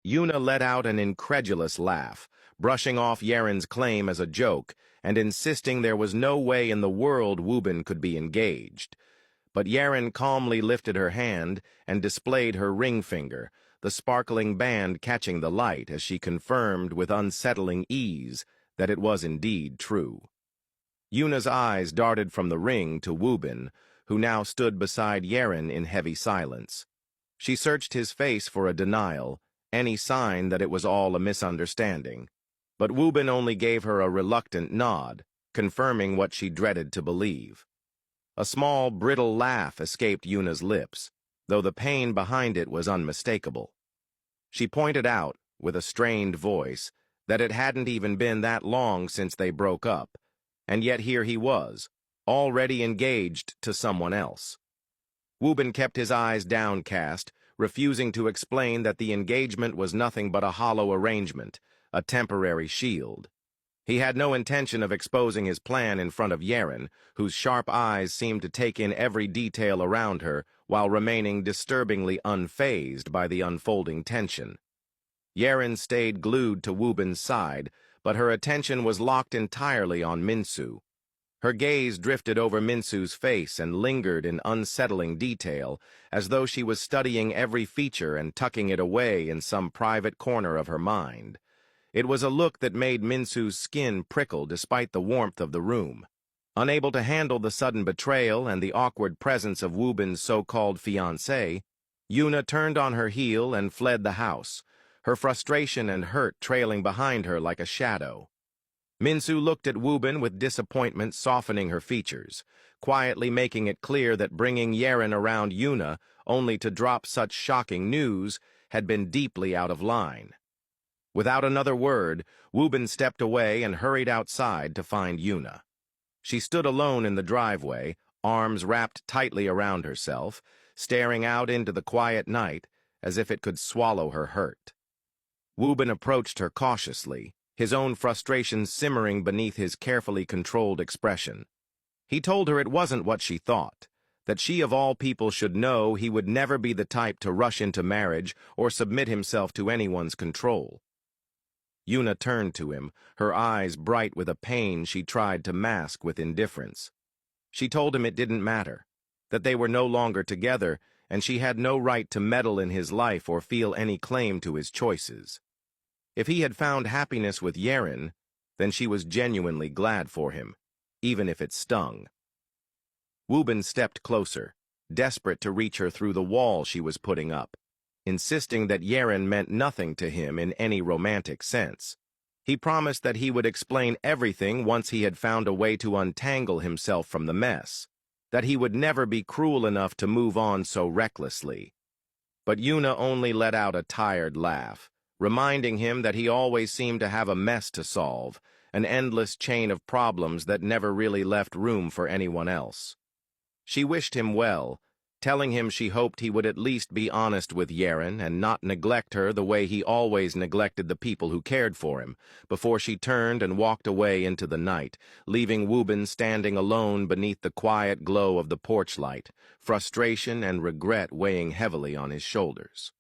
Yuna let out an incredulous laugh, brushing off Yaren's claim as a joke and insisting there was no way in the world Wubin could be engaged. But Yaren calmly lifted her hand and displayed her ring finger, the sparkling band catching the light as she confirmed with unsettling ease that it was indeed true. Yuna's eyes darted from the ring to Wubin, who now stood beside Yaren in heavy silence. She searched his face for a denial, any sign that it was all a misunderstanding. But Wubin only gave her a reluctant nod, confirming what she dreaded to believe. A small, brittle laugh escaped Yuna's lips, though the pain behind it was unmistakable. She pointed out, with a strained voice, that it hadn't even been that long since they broke up, and yet here he was, already engaged to someone else. Wubin kept his eyes downcast, refusing to explain that the engagement was nothing but a hollow arrangement, a temporary shield. He had no intention of exposing his plan in front of Yaren, whose sharp eyes seemed to take in every detail around her while remaining disturbingly unfazed by the unfolding tension. Yaren stayed glued to Wubin's side, but her attention was locked entirely on Minsu. Her gaze drifted over Minsu's face and lingered in unsettling detail, as though she was studying every feature and tucking it away in some private corner of her mind. It was a look that made Minsu's skin prickle despite the warmth of the room. Unable to handle the sudden betrayal and the awkward presence of Wubin's so-called fiancé, Yuna turned on her heel and fled the house, her frustration and hurt trailing behind her like a shadow. Minsu looked at Wubin with disappointment softening her features, quietly making it clear that bringing Yaren around Yuna only to drop such shocking news had been deeply out of line. Without another word, Wubin stepped away and hurried outside to find Yuna. She stood alone in the driveway, arms wrapped tightly around herself, staring out into the quiet night as if it could swallow her hurt. Wubin approached her cautiously, his own frustration simmering beneath his carefully controlled expression. He told her it wasn't what she thought, that she of all people should know he would never be the type to rush into marriage or submit himself to anyone's control. Yuna turned to him, her eyes bright with a pain she tried to mask with indifference. She told him it didn't matter, that they were no longer together, and she had no right to meddle in his life or feel any claim to his choices. If he had found happiness with Yaren, then she was genuinely glad for him, even if it stung. Wubin stepped closer, desperate to reach her through the wall she was putting up, insisting that Yaren meant nothing to him in any romantic sense. He promised that he would explain everything once he had found a way to untangle himself from the mess, that he would never be cruel enough to move on so recklessly. But Yuna only let out a tired laugh, reminding him that he always seemed to have a mess to solve, an endless chain of problems that never really left room for anyone else. She wished him well, telling him she hoped he would at least be honest with Yaren and not neglect her the way he always neglected the people who cared for him, before she turned and walked away into the night, leaving Wubin standing alone beneath the quiet glow of the porch light, frustration and regret weighing heavily on his shoulders.